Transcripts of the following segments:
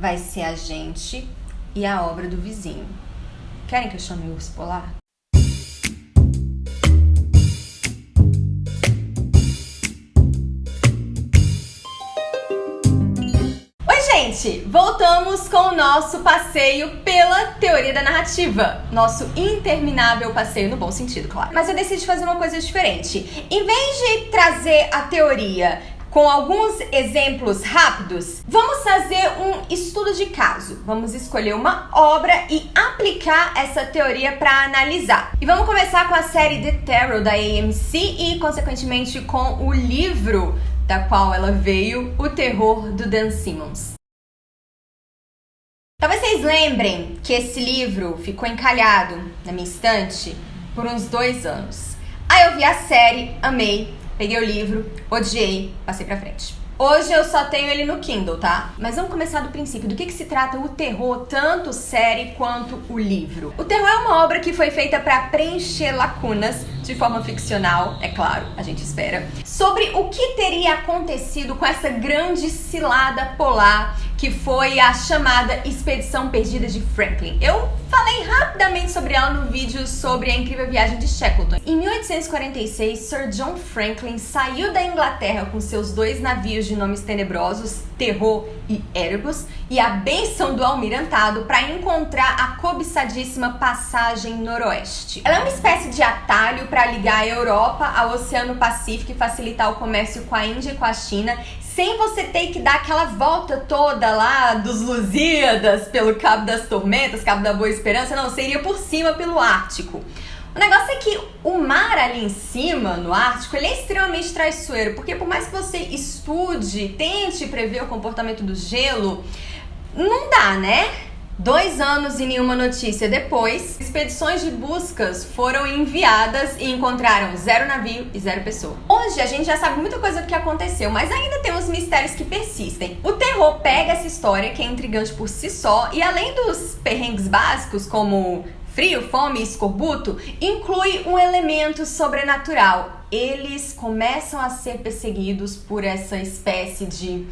vai ser a gente e a obra do vizinho. Querem que eu chame o urso polar? Gente, voltamos com o nosso passeio pela teoria da narrativa. Nosso interminável passeio, no bom sentido, claro. Mas eu decidi fazer uma coisa diferente. Em vez de trazer a teoria com alguns exemplos rápidos, vamos fazer um estudo de caso. Vamos escolher uma obra e aplicar essa teoria para analisar. E vamos começar com a série The Terror da AMC e, consequentemente, com o livro da qual ela veio, O Terror do Dan Simmons. Talvez vocês lembrem que esse livro ficou encalhado na minha estante por uns 2 anos. Aí eu vi a série, amei, peguei o livro, odiei, passei pra frente. Hoje eu só tenho ele no Kindle, tá? Mas vamos começar do princípio. Do que se trata o terror, tanto série quanto o livro? O terror é uma obra que foi feita para preencher lacunas, de forma ficcional, é claro, a gente espera, sobre o que teria acontecido com essa grande cilada polar que foi a chamada Expedição Perdida de Franklin. Eu falei rapidamente sobre ela no vídeo sobre a incrível viagem de Shackleton. Em 1846, Sir John Franklin saiu da Inglaterra com seus 2 navios de nomes tenebrosos, Terror e Erebus, e a bênção do almirantado para encontrar a cobiçadíssima Passagem Noroeste. Ela é uma espécie de atalho para ligar a Europa ao Oceano Pacífico e facilitar o comércio com a Índia e com a China, sem você ter que dar aquela volta toda lá dos Lusíadas, pelo Cabo das Tormentas, Cabo da Boa Esperança. Não, você iria por cima pelo Ártico. O negócio é que o mar ali em cima, no Ártico, ele é extremamente traiçoeiro, porque por mais que você estude, tente prever o comportamento do gelo, não dá, né? 2 anos e nenhuma notícia depois, expedições de buscas foram enviadas e encontraram 0 navio e 0 pessoa. Hoje a gente já sabe muita coisa do que aconteceu, mas ainda tem uns mistérios que persistem. O terror pega essa história, que é intrigante por si só, e além dos perrengues básicos, como frio, fome e escorbuto, inclui um elemento sobrenatural. Eles começam a ser perseguidos por essa espécie de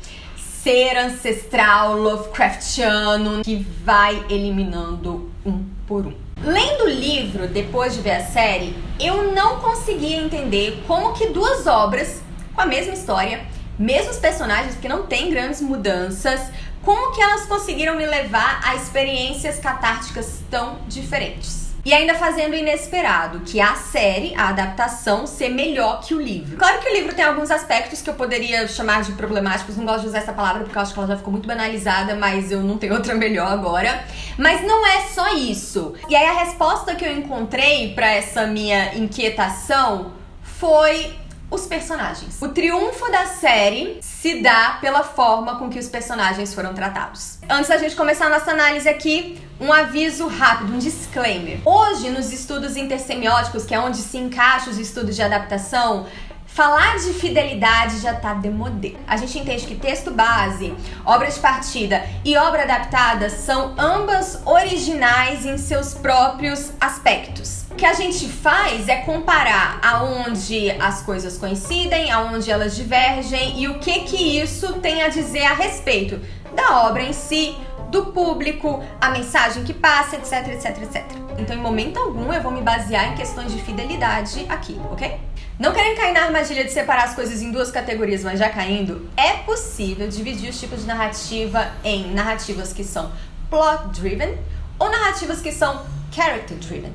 ser ancestral Lovecraftiano que vai eliminando um por um. Lendo o livro, depois de ver a série, eu não conseguia entender como que 2 obras com a mesma história, mesmos personagens, porque não tem grandes mudanças, como que elas conseguiram me levar a experiências catárticas tão diferentes. E ainda fazendo o inesperado, que a série, a adaptação, ser melhor que o livro. Claro que o livro tem alguns aspectos que eu poderia chamar de problemáticos, não gosto de usar essa palavra porque eu acho que ela já ficou muito banalizada, mas eu não tenho outra melhor agora. Mas não é só isso. E aí a resposta que eu encontrei para essa minha inquietação foi os personagens. O triunfo da série se dá pela forma com que os personagens foram tratados. Antes da gente começar a nossa análise aqui, um aviso rápido, um disclaimer. Hoje, nos estudos intersemióticos, que é onde se encaixa os estudos de adaptação, falar de fidelidade já tá demodé. A gente entende que texto base, obra de partida e obra adaptada são ambas originais em seus próprios aspectos. O que a gente faz é comparar aonde as coisas coincidem, aonde elas divergem e o que isso tem a dizer a respeito da obra em si, do público, a mensagem que passa, etc, etc, etc. Então, em momento algum, eu vou me basear em questões de fidelidade aqui, ok? Não querendo cair na armadilha de separar as coisas em 2 categorias, mas já caindo, é possível dividir os tipos de narrativa em narrativas que são plot-driven ou narrativas que são character-driven.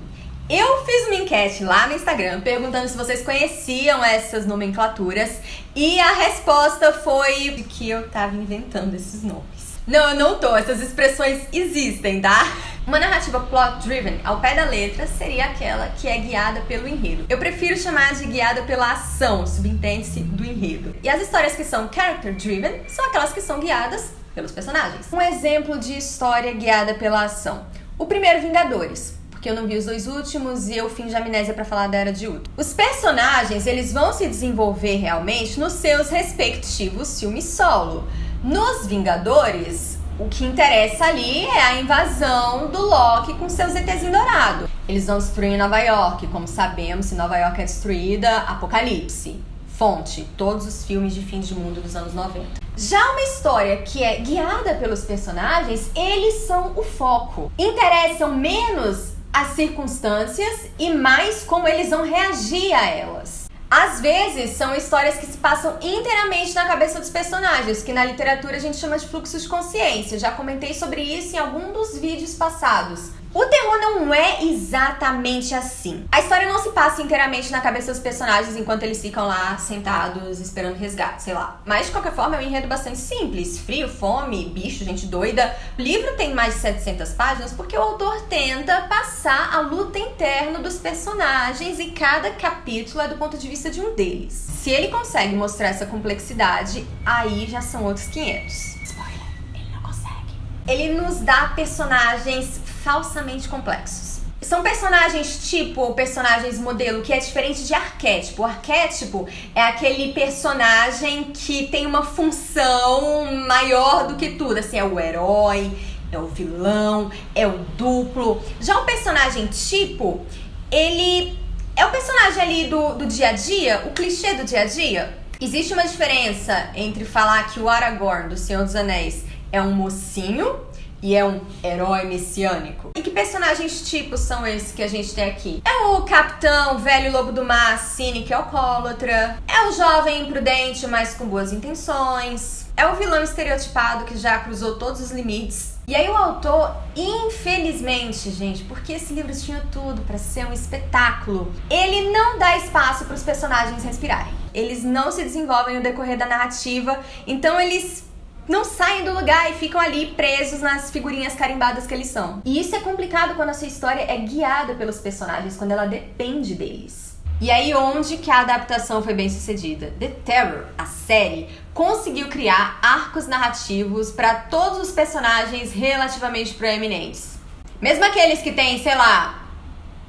Eu fiz uma enquete lá no Instagram perguntando se vocês conheciam essas nomenclaturas e a resposta foi que eu tava inventando esses nomes. Não, eu não tô. Essas expressões existem, tá? Uma narrativa plot-driven, ao pé da letra, seria aquela que é guiada pelo enredo. Eu prefiro chamar de guiada pela ação, subentende-se, do enredo. E as histórias que são character-driven são aquelas que são guiadas pelos personagens. Um exemplo de história guiada pela ação. O primeiro, Vingadores, porque eu não vi os 2 últimos e eu finjo amnésia pra falar da Era de Ultron. Os personagens, eles vão se desenvolver realmente nos seus respectivos filmes solo. Nos Vingadores, o que interessa ali é a invasão do Loki com seus ETzinhos dourados. Eles vão destruir Nova York. Como sabemos, se Nova York é destruída, apocalipse. Fonte, todos os filmes de fim de mundo dos anos 90. Já uma história que é guiada pelos personagens, eles são o foco. Interessam menos as circunstâncias e mais como eles vão reagir a elas. Às vezes, são histórias que se passam inteiramente na cabeça dos personagens, que na literatura a gente chama de fluxo de consciência. Já comentei sobre isso em algum dos vídeos passados. O terror não é exatamente assim. A história não se passa inteiramente na cabeça dos personagens enquanto eles ficam lá sentados esperando resgate, sei lá. Mas de qualquer forma é um enredo bastante simples. Frio, fome, bicho, gente doida. O livro tem mais de 700 páginas porque o autor tenta passar a luta interna dos personagens e cada capítulo é do ponto de vista de um deles. Se ele consegue mostrar essa complexidade, aí já são outros 500. Spoiler, ele não consegue. Ele nos dá personagens falsamente complexos. São personagens tipo ou personagens modelo, que é diferente de arquétipo. O arquétipo é aquele personagem que tem uma função maior do que tudo. Assim, é o herói, é o vilão, é o duplo. Já o personagem tipo, ele é o personagem ali do dia a dia, o clichê do dia a dia. Existe uma diferença entre falar que o Aragorn, do Senhor dos Anéis, é um mocinho e é um herói messiânico. E que personagens tipos são esses que a gente tem aqui? É o capitão, velho lobo do mar, cínico e alcoólatra. É o jovem imprudente, mas com boas intenções. É o vilão estereotipado que já cruzou todos os limites. E aí o autor, infelizmente, gente, porque esse livro tinha tudo pra ser um espetáculo, ele não dá espaço para os personagens respirarem. Eles não se desenvolvem no decorrer da narrativa, então eles não saem do lugar e ficam ali presos nas figurinhas carimbadas que eles são. E isso é complicado quando a sua história é guiada pelos personagens, quando ela depende deles. E aí onde que a adaptação foi bem sucedida? The Terror, a série, conseguiu criar arcos narrativos para todos os personagens relativamente proeminentes. Mesmo aqueles que têm, sei lá,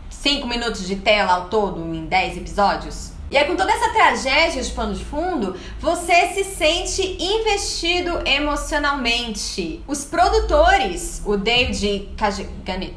5 minutos de tela ao todo em 10 episódios. E aí, com toda essa tragédia de pano de fundo, você se sente investido emocionalmente. Os produtores, o David Cajganit.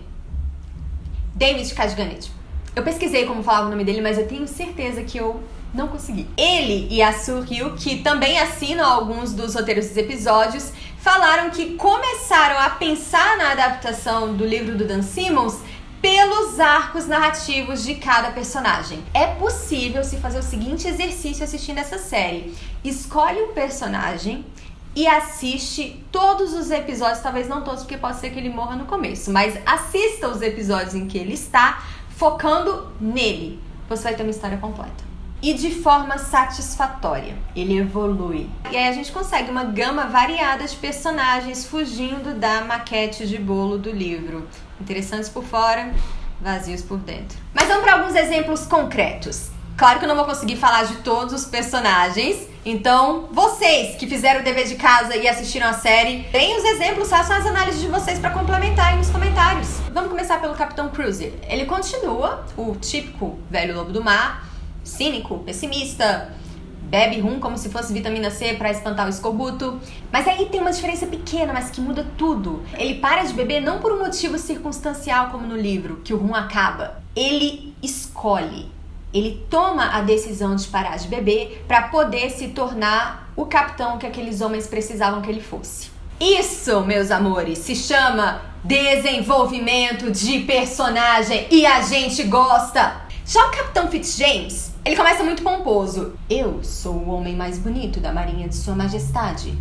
Eu pesquisei como falava o nome dele, mas eu tenho certeza que eu não consegui. Ele e a Soo Ryu, que também assinam alguns dos roteiros dos episódios, falaram que começaram a pensar na adaptação do livro do Dan Simmons pelos arcos narrativos de cada personagem. É possível se fazer o seguinte exercício assistindo essa série. Escolhe um personagem e assiste todos os episódios, talvez não todos, porque pode ser que ele morra no começo, mas assista os episódios em que ele está, focando nele. Você vai ter uma história completa. E de forma satisfatória. Ele evolui. E aí a gente consegue uma gama variada de personagens fugindo da maquete de bolo do livro. Interessantes por fora, vazios por dentro. Mas vamos para alguns exemplos concretos. Claro que eu não vou conseguir falar de todos os personagens, então vocês que fizeram o dever de casa e assistiram a série, deem os exemplos, façam as análises de vocês para complementar aí nos comentários. Vamos começar pelo Capitão Cruiser. Ele continua o típico velho lobo do mar, cínico, pessimista, bebe rum como se fosse vitamina C para espantar o escorbuto. Mas aí tem uma diferença pequena, mas que muda tudo. Ele para de beber não por um motivo circunstancial como no livro, que o rum acaba. Ele escolhe. Ele toma a decisão de parar de beber para poder se tornar o capitão que aqueles homens precisavam que ele fosse. Isso, meus amores, se chama desenvolvimento de personagem e a gente gosta. Já o Capitão Fitzjames, ele começa muito pomposo. Eu sou o homem mais bonito da Marinha de Sua Majestade.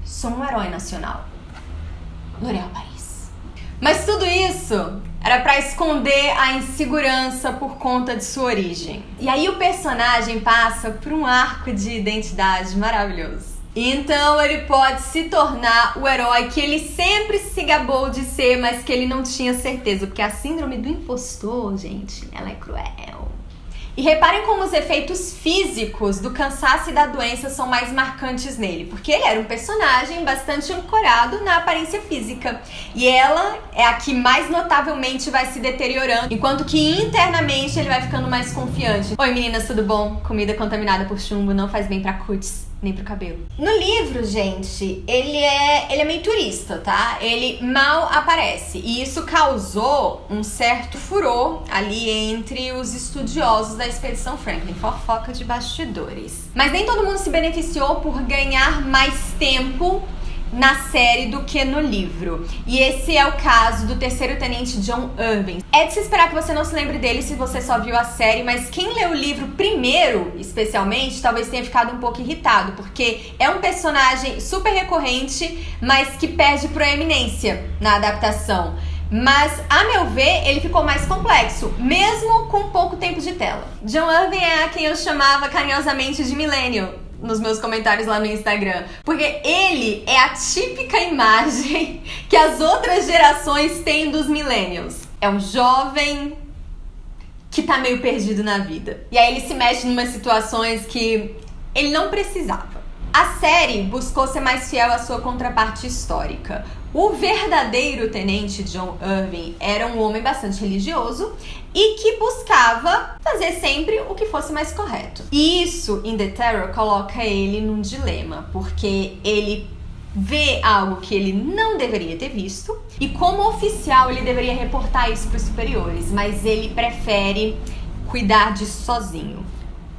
Sou um herói nacional. L'Oréal Paris. Mas tudo isso era pra esconder a insegurança por conta de sua origem. E aí o personagem passa por um arco de identidade maravilhoso. Então ele pode se tornar o herói que ele sempre se gabou de ser, mas que ele não tinha certeza, porque a síndrome do impostor, gente, ela é cruel. E reparem como os efeitos físicos do cansaço e da doença são mais marcantes nele, porque ele era um personagem bastante ancorado na aparência física. E ela é a que mais notavelmente vai se deteriorando, enquanto que internamente ele vai ficando mais confiante. Oi meninas, tudo bom? Comida contaminada por chumbo não faz bem pra cutis, nem pro cabelo. No livro, gente, ele é meio turista, tá? Ele mal aparece. E isso causou um certo furor ali entre os estudiosos da Expedição Franklin, fofoca de bastidores. Mas nem todo mundo se beneficiou por ganhar mais tempo na série do que no livro. E esse é o caso do terceiro tenente John Irving. É de se esperar que você não se lembre dele se você só viu a série, mas quem leu o livro primeiro, especialmente, talvez tenha ficado um pouco irritado, porque é um personagem super recorrente, mas que perde proeminência na adaptação. Mas, a meu ver, ele ficou mais complexo, mesmo com pouco tempo de tela. John Irving é a quem eu chamava carinhosamente de Millennial nos meus comentários lá no Instagram, porque ele é a típica imagem que as outras gerações têm dos millennials. É um jovem que tá meio perdido na vida. E aí ele se mexe em umas situações que ele não precisava. A série buscou ser mais fiel à sua contraparte histórica. O verdadeiro tenente John Irving era um homem bastante religioso e que buscava fazer sempre o que fosse mais correto. E isso, em The Terror, coloca ele num dilema, porque ele vê algo que ele não deveria ter visto e, como oficial, ele deveria reportar isso para os superiores, mas ele prefere cuidar disso sozinho,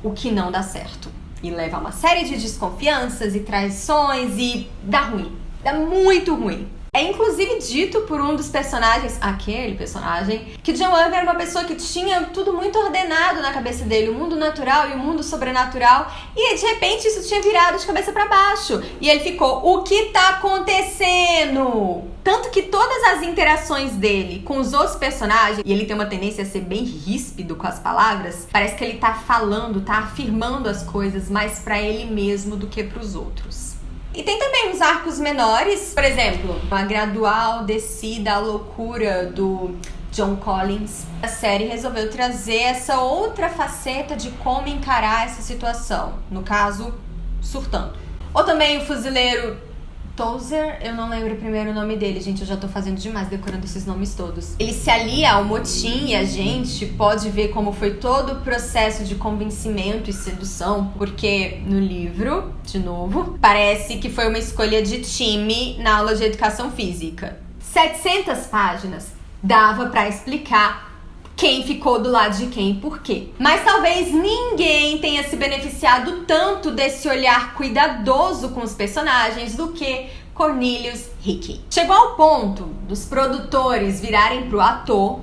o que não dá certo. E leva a uma série de desconfianças e traições e dá ruim, dá muito ruim. É inclusive dito por um dos personagens, aquele personagem, que John Irving era uma pessoa que tinha tudo muito ordenado na cabeça dele, o mundo natural e o mundo sobrenatural, e de repente isso tinha virado de cabeça pra baixo. E ele ficou, o que tá acontecendo? Tanto que todas as interações dele com os outros personagens, e ele tem uma tendência a ser bem ríspido com as palavras, parece que ele tá falando, tá afirmando as coisas mais pra ele mesmo do que pros outros. E tem também uns arcos menores, por exemplo, a gradual descida à loucura do John Collins. A série resolveu trazer essa outra faceta de como encarar essa situação, no caso, surtando. Ou também o fuzileiro Tozer, eu não lembro o primeiro nome dele, gente, eu já tô fazendo demais decorando esses nomes todos. Ele se alia ao motim e a gente pode ver como foi todo o processo de convencimento e sedução, porque no livro, de novo, parece que foi uma escolha de time na aula de educação física. 700 páginas dava pra explicar quem ficou do lado de quem e por quê. Mas talvez ninguém tenha se beneficiado tanto desse olhar cuidadoso com os personagens do que Cornelius Hickey. Chegou ao ponto dos produtores virarem pro ator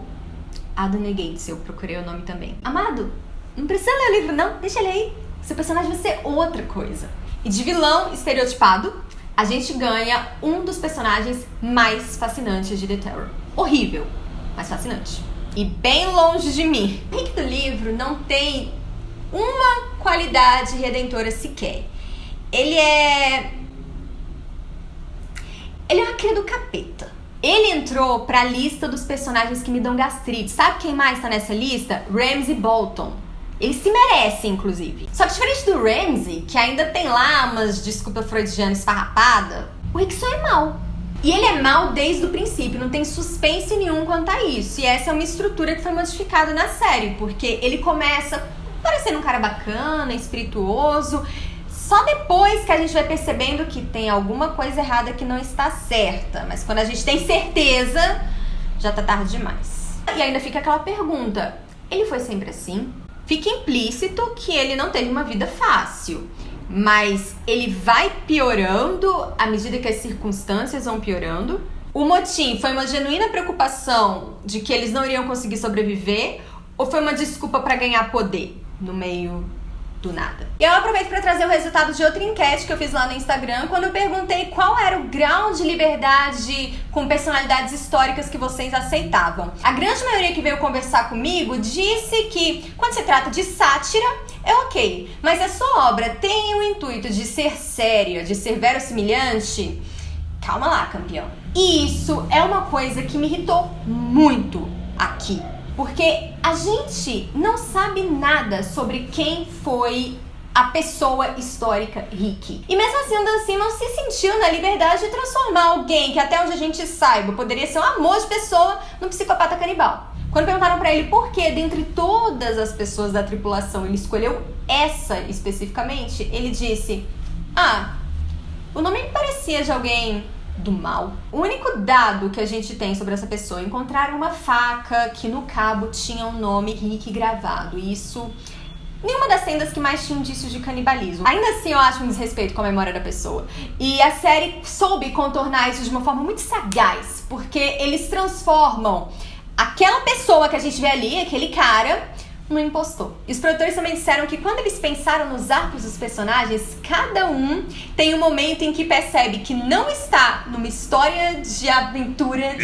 Adam Negates, eu procurei o nome também. Amado, não precisa ler o livro não, deixa ele aí. Seu personagem vai ser outra coisa. E de vilão estereotipado, a gente ganha um dos personagens mais fascinantes de The Terror. Horrível, mas fascinante. E bem longe de mim. O Rick do livro não tem uma qualidade redentora sequer. Ele é uma cria do capeta. Ele entrou pra lista dos personagens que me dão gastrite. Sabe quem mais tá nessa lista? Ramsay Bolton. Ele se merece, inclusive. Só que diferente do Ramsay, que ainda tem lá umas desculpa freudiana esfarrapada, o Rick só é mau. E ele é mau desde o princípio, não tem suspense nenhum quanto a isso. E essa é uma estrutura que foi modificada na série, porque ele começa parecendo um cara bacana, espirituoso. Só depois que a gente vai percebendo que tem alguma coisa errada que não está certa. Mas quando a gente tem certeza, já tá tarde demais. E ainda fica aquela pergunta, ele foi sempre assim? Fica implícito que ele não teve uma vida fácil. Mas ele vai piorando à medida que as circunstâncias vão piorando. O motim foi uma genuína preocupação de que eles não iriam conseguir sobreviver ou foi uma desculpa para ganhar poder no meio do nada? E eu aproveito para trazer o resultado de outra enquete que eu fiz lá no Instagram, quando eu perguntei qual era o grau de liberdade com personalidades históricas que vocês aceitavam. A grande maioria que veio conversar comigo disse que quando se trata de sátira, é ok, mas a sua obra tem o intuito de ser séria, de ser verossimilhante, calma lá, campeão. E isso é uma coisa que me irritou muito aqui. Porque a gente não sabe nada sobre quem foi a pessoa histórica Rick. E mesmo assim, o Dan Simmons se sentiu na liberdade de transformar alguém que até onde a gente saiba poderia ser um amor de pessoa num psicopata canibal. Quando perguntaram pra ele por que, dentre todas as pessoas da tripulação, ele escolheu essa especificamente, ele disse: o nome me parecia de alguém do mal. O único dado que a gente tem sobre essa pessoa é encontrar uma faca que no cabo tinha um nome Rick gravado. E isso... nenhuma das tendas que mais tinha indícios de canibalismo. Ainda assim, eu acho um desrespeito com a memória da pessoa. E a série soube contornar isso de uma forma muito sagaz, porque eles transformam aquela pessoa que a gente vê ali, aquele cara, no impostor. E os produtores também disseram que quando eles pensaram nos arcos dos personagens, cada um tem um momento em que percebe que não está numa história de aventura,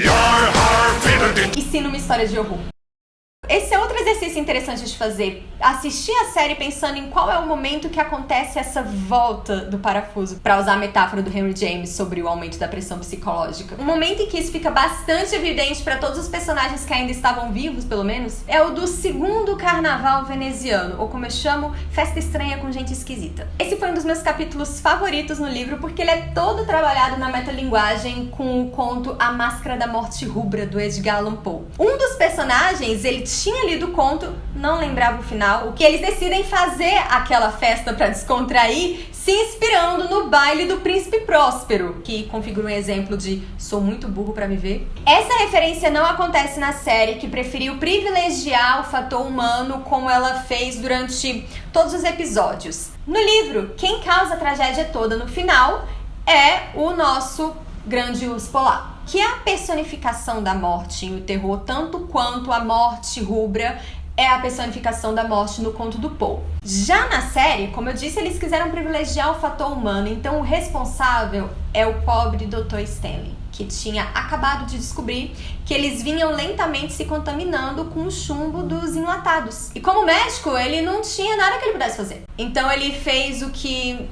e sim numa história de horror. Esse é outro exercício interessante de fazer. Assistir a série pensando em qual é o momento que acontece essa volta do parafuso, para usar a metáfora do Henry James sobre o aumento da pressão psicológica. Um momento em que isso fica bastante evidente para todos os personagens que ainda estavam vivos, pelo menos, é o do segundo carnaval veneziano, ou como eu chamo, festa estranha com gente esquisita. Esse foi um dos meus capítulos favoritos no livro, porque ele é todo trabalhado na metalinguagem com o conto A Máscara da Morte Rubra, do Edgar Allan Poe. Um dos personagens, ele tinha lido o conto, não lembrava o final, o que eles decidem fazer aquela festa para descontrair, se inspirando no baile do Príncipe Próspero, que configura um exemplo de sou muito burro para viver. Essa referência não acontece na série, que preferiu privilegiar o fator humano como ela fez durante todos os episódios. No livro, quem causa a tragédia toda no final é o nosso grande urso polar, que é a personificação da morte e o terror, tanto quanto a morte rubra é a personificação da morte no conto do Poe. Já na série, como eu disse, eles quiseram privilegiar o fator humano, então o responsável é o pobre Dr. Stanley, que tinha acabado de descobrir que eles vinham lentamente se contaminando com o chumbo dos enlatados. E como médico, ele não tinha nada que ele pudesse fazer. Então ele fez o que,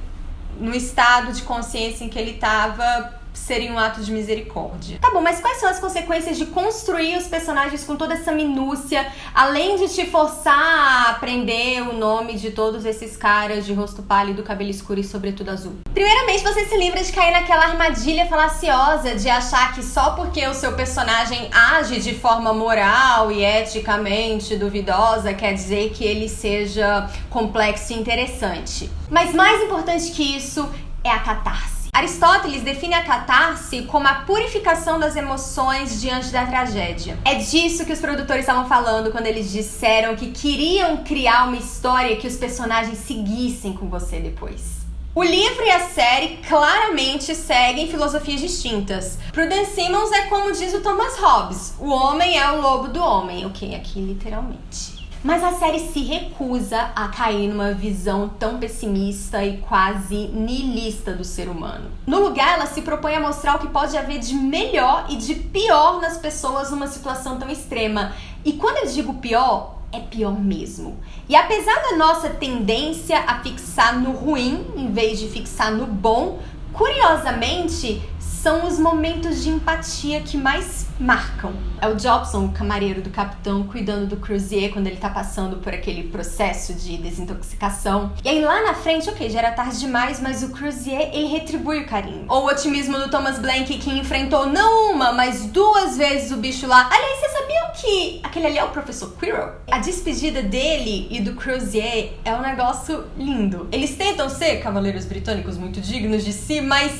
no estado de consciência em que ele estava, seria um ato de misericórdia. Tá bom, mas quais são as consequências de construir os personagens com toda essa minúcia, além de te forçar a aprender o nome de todos esses caras de rosto pálido, cabelo escuro e sobretudo azul? Primeiramente, você se livra de cair naquela armadilha falaciosa de achar que só porque o seu personagem age de forma moral e eticamente duvidosa quer dizer que ele seja complexo e interessante. Mas mais importante que isso é a catarse. Aristóteles define a catarse como a purificação das emoções diante da tragédia. É disso que os produtores estavam falando quando eles disseram que queriam criar uma história que os personagens seguissem com você depois. O livro e a série claramente seguem filosofias distintas. Prudence Simmons é como diz o Thomas Hobbes, o homem é o lobo do homem, ok? Aqui literalmente. Mas a série se recusa a cair numa visão tão pessimista e quase nihilista do ser humano. No lugar, ela se propõe a mostrar o que pode haver de melhor e de pior nas pessoas numa situação tão extrema. E quando eu digo pior, é pior mesmo. E apesar da nossa tendência a fixar no ruim em vez de fixar no bom, curiosamente, são os momentos de empatia que mais marcam. É o Jobson, o camareiro do capitão, cuidando do Crozier quando ele tá passando por aquele processo de desintoxicação. E aí lá na frente, ok, já era tarde demais, mas o Crozier, ele retribui o carinho. Ou o otimismo do Thomas Blank, que enfrentou não uma, mas 2 vezes o bicho lá. Aliás, vocês sabiam que aquele ali é o Professor Quirrell? A despedida dele e do Crozier é um negócio lindo. Eles tentam ser cavaleiros britânicos muito dignos de si, mas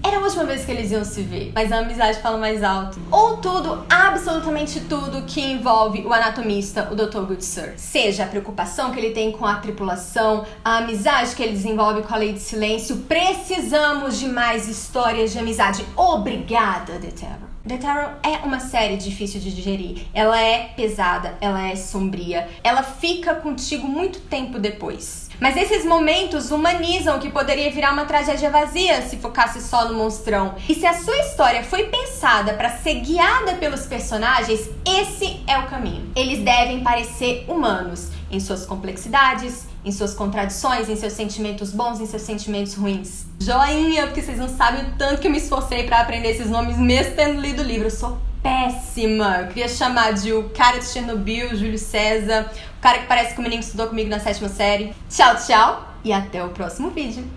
era a última vez que eles iam se ver, mas a amizade fala mais alto. Ou tudo, absolutamente tudo que envolve o anatomista, o Dr. Goodsir. Seja a preocupação que ele tem com a tripulação, a amizade que ele desenvolve com a Lei de Silêncio. Precisamos de mais histórias de amizade. Obrigada, The Terror. The Terror é uma série difícil de digerir. Ela é pesada, ela é sombria. Ela fica contigo muito tempo depois. Mas esses momentos humanizam o que poderia virar uma tragédia vazia se focasse só no monstrão. E se a sua história foi pensada para ser guiada pelos personagens, esse é o caminho. Eles devem parecer humanos em suas complexidades, em suas contradições, em seus sentimentos bons, em seus sentimentos ruins. Joinha, porque vocês não sabem o tanto que eu me esforcei para aprender esses nomes mesmo tendo lido o livro. Eu sou péssima. Eu queria chamar de o cara de Chernobyl, Júlio César, o cara que parece que o menino que estudou comigo na 7ª série. Tchau, tchau e até o próximo vídeo.